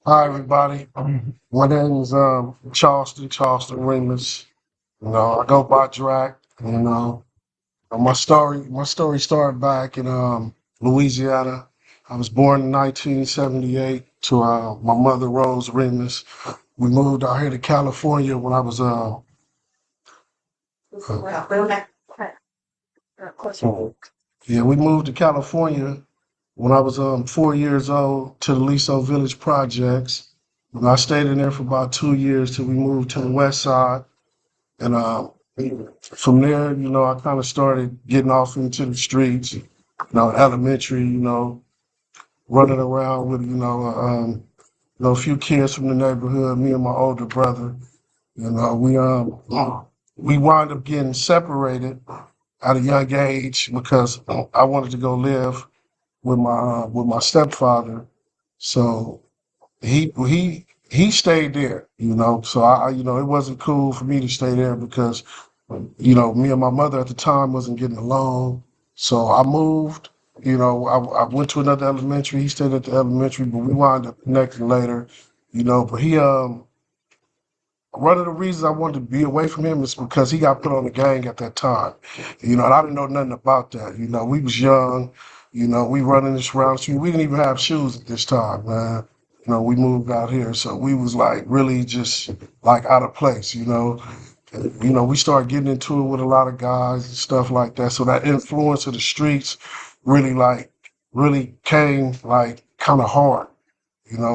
Hi, everybody. My name is Charleston Remus. I go by Drac. My story started back in Louisiana. I was born in 1978 to my mother Rose Remus. We moved out here to California when I was yeah, we moved to California when I was 4 years old to the Liso Village Projects. And I stayed in there for about 2 years till we moved to the west side. And from there, I kind of started getting off into the streets, elementary, running around with, a few kids from the neighborhood, me and my older brother. You know, we um we wound up getting separated at a young age because I wanted to go live with my stepfather. So he stayed there, So it wasn't cool for me to stay there because me and my mother at the time wasn't getting along. So I moved. I went to another elementary. He stayed at the elementary, but we wound up connecting later. But one of the reasons I wanted to be away from him is because he got put on the gang at that time. And I didn't know nothing about that. We was young. We running this around the street. We didn't even have shoes at this time, man. We moved out here, so we was like really just like out of place. We started getting into it with a lot of guys and stuff like that. So that influence of the streets really came like kind of hard.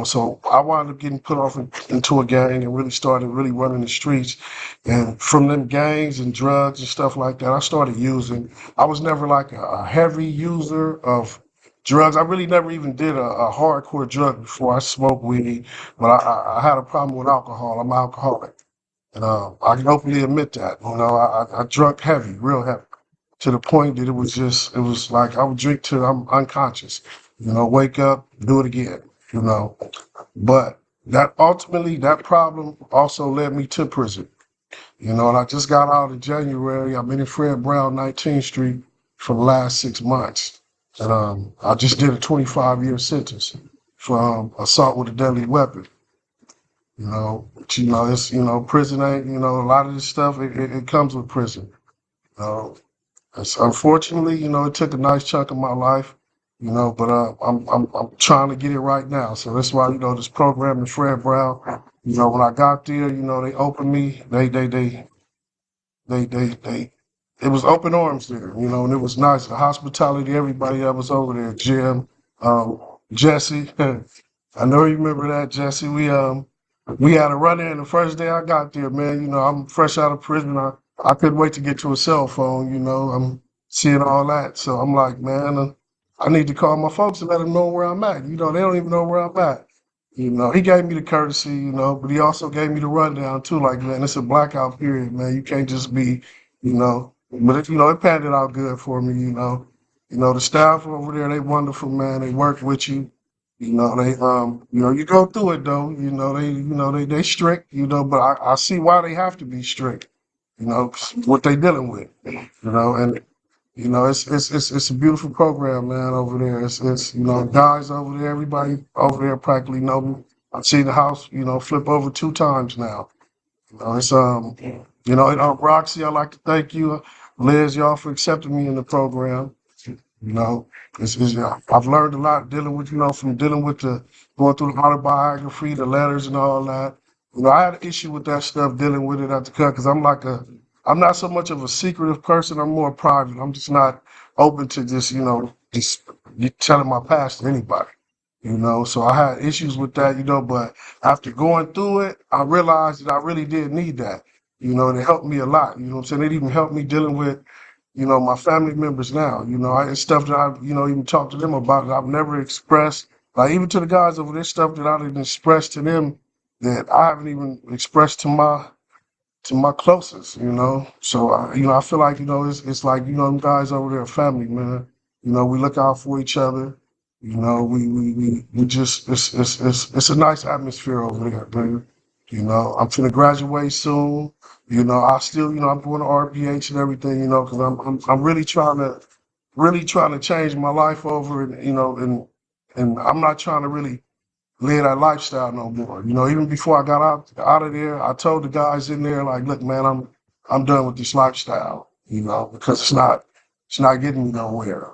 So I wound up getting put off into a gang and really started really running the streets. And from them gangs and drugs and stuff like that, I started using. I was never like a heavy user of drugs. I really never even did a hardcore drug before. I smoked weed, but I had a problem with alcohol. I'm alcoholic. And I can openly admit that. I drunk heavy, real heavy, to the point that it was like I would drink till I'm unconscious. Wake up, do it again, you know. But that problem also led me to prison. And I just got out in January. I've been in Fred Brown 19th Street for the last 6 months. And I just did a 25-year sentence for assault with a deadly weapon. It's prison ain't a lot of this stuff. It comes with prison. Uh, unfortunately, it took a nice chunk of my life. But I'm trying to get it right now. So that's why this program in Fred Brown. When I got there, they opened me. They it was open arms there. And it was nice. The hospitality, everybody that was over there, Jim, um, Jesse. I know you remember that, Jesse. We had a run in the first day I got there, man. I'm fresh out of prison. I couldn't wait to get to a cell phone. I'm seeing all that. So I'm like, man, I need to call my folks and let them know where I'm at. They don't even know where I'm at. He gave me the courtesy, but he also gave me the rundown too. Like, man, it's a blackout period, man. You can't just be, But it panned it out good for me. The staff over there, they wonderful, man. They work with you. You go through it though. They strict. But I see why they have to be strict. 'Cause what they dealing with. And it's a beautiful program, man, over there. It's guys over there, everybody over there practically know me. I've seen the house, flip over 2 times now. It's and Roxy, I'd like to thank you, Liz, y'all for accepting me in the program. You know, I've learned a lot dealing with, from dealing with the going through the autobiography, the letters and all that. I had an issue with that stuff, dealing with it at the cut, because I'm not so much of a secretive person. I'm more private. I'm just not open to just telling my past to anybody. So I had issues with that, but after going through it, I realized that I really did need that. And it helped me a lot. You know what I'm saying? It even helped me dealing with my family members now. It's stuff that I, even talked to them about that I've never expressed. Like even to the guys over there, stuff that I didn't express to them that I haven't even expressed to my closest. So I feel like it's like them guys over there are family, man. We look out for each other. We just it's a nice atmosphere over there, man. I'm finna graduate soon. I still, I'm going to RPH and everything, because I'm really trying to change my life over, and and I'm not trying to really live that lifestyle no more. You know, even before I got out of there, I told the guys in there, like, look, man, I'm done with this lifestyle, you know, because it's not getting me nowhere.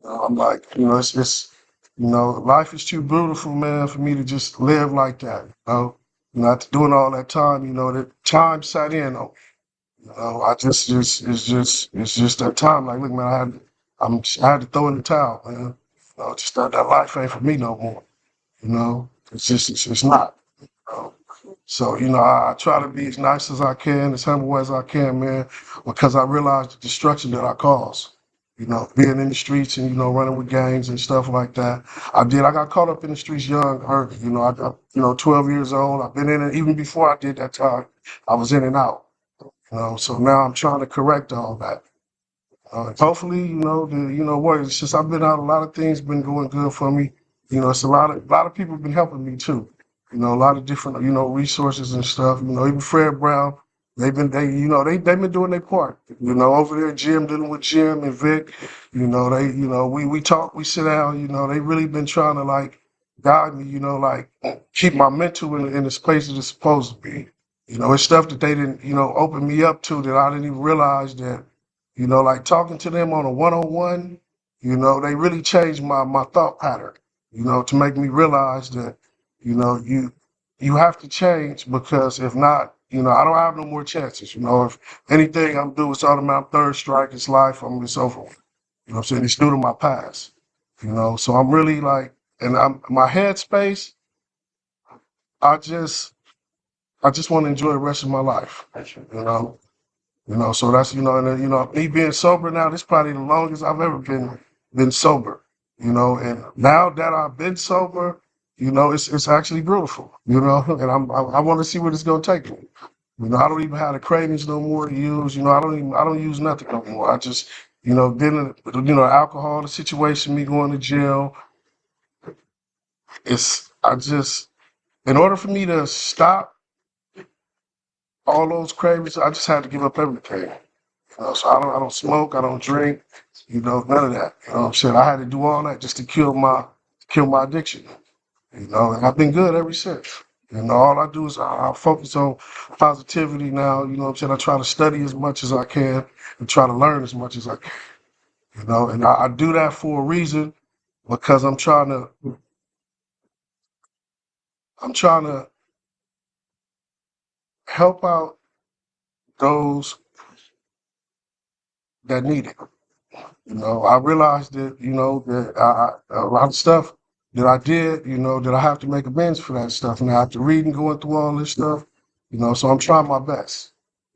I'm like, you know, it's you know, life is too beautiful, man, for me to just live like that. You know, after doing all that time, you know, the time sat in on me. You know, I just it's just that time. Like, look, man, I had to throw in the towel, man. You know, just that life ain't for me no more. You know, it's not. You know? So, you know, I try to be as nice as I can, as humble as I can, man, because I realize the destruction that I cause. You know, being in the streets and, you know, running with gangs and stuff like that. I got caught up in the streets young, early. You know, I got, you know, 12 years old. I've been in it even before I did that time. I was in and out. You know, so now I'm trying to correct all that. Hopefully, you know, what it's just I've been out a lot of things been going good for me. You know, it's a lot of people been helping me too. You know, a lot of different, you know, resources and stuff. You know, even Fred Brown, they've been doing their part. You know, over there, Jim dealing with Jim and Vic. You know, we talk, we sit down. You know, they really been trying to like guide me. You know, like keep my mental in the space that it's supposed to be. You know, it's stuff that they didn't, you know, open me up to that I didn't even realize that. You know, like talking to them on a one-on-one, you know, they really changed my thought pattern, you know, to make me realize that, you know, you have to change because if not, you know, I don't have no more chances. You know, if anything I'm doing, it's automatic third strike, it's life, it's over with. You know what I'm saying? It's due to my past. You know, so I'm really like, and I'm my headspace, I just I just want to enjoy the rest of my life. You know. You know, so that's and then, me being sober now, this is probably the longest I've ever been sober. You know, and now that I've been sober, you know, it's actually beautiful. You know, and I want to see where it's gonna take me. You know, I don't even have the cravings no more to use. You know, I don't use nothing no more. I just, then alcohol, the situation, me going to jail, I just in order for me to stop all those cravings, I just had to give up everything. So I don't smoke, I don't drink, none of that. You know what I'm saying? I had to do all that just to kill my addiction. And I've been good ever since. All I do is I focus on positivity now, you know what I'm saying? I try to study as much as I can and try to learn as much as I can, and I do that for a reason because I'm trying to help out those that need it. I realized that, that a lot of stuff that I did, that I have to make amends for that stuff. And after reading, going through all this stuff, so I'm trying my best,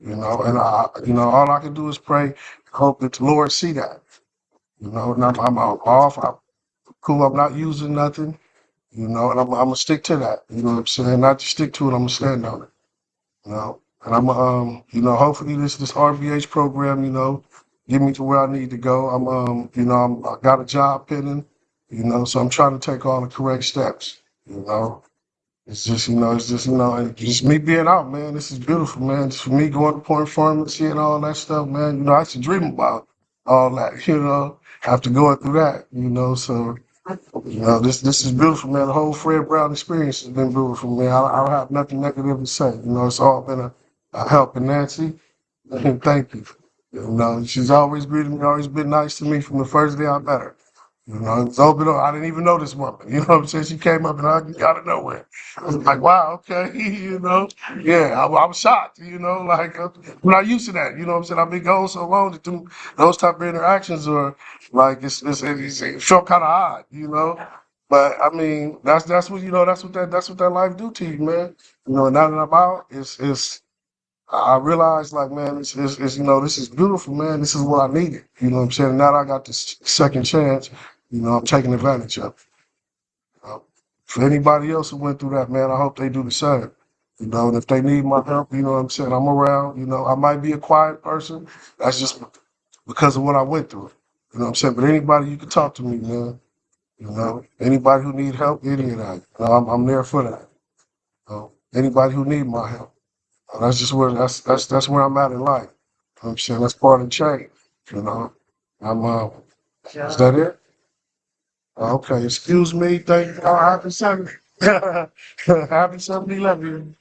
and all I can do is pray, hope that the Lord see that, and I'm off, I'm cool, I'm not using nothing, and I'm gonna stick to that, you know what I'm saying? Not just stick to it, I'm gonna stand on it. And I'm hopefully this RVH program, get me to where I need to go. I got a job pending, so I'm trying to take all the correct steps, you know. And just me being out, man. This is beautiful, man. Just for me going to Point Pharmacy and all that stuff, man. I used to dream about all that, after going through that, so this is beautiful, man. The whole Fred Brown experience has been beautiful, man. I don't have nothing negative to say. It's all been a help. And Nancy, thank you. She's always greeted me, always been nice to me from the first day I met her. It's open. I didn't even know this woman. You know what I'm saying? She came up and I out of nowhere. I was like, wow, okay, Yeah, I was shocked, like I'm not used to that. You know what I'm saying? I've been gone so long that those type of interactions are like it felt kind of odd, But I mean, that's what that's what that life do to you, man. Now that I'm out, I realized like, man, this is beautiful, man. This is what I needed. You know what I'm saying? Now that I got this second chance, I'm taking advantage of it. For anybody else who went through that, man, I hope they do the same. And if they need my help, you know what I'm saying? I'm around. I might be a quiet person. That's just because of what I went through. You know what I'm saying? But anybody you can talk to me, man. Anybody who need help, any of that. I'm there for that. Anybody who need my help. That's just where that's where I'm at in life. You know what I'm saying? That's part of the change. You know. I'm Is that it? Okay, excuse me. Thank you. Oh, happy 7. Happy 7-11.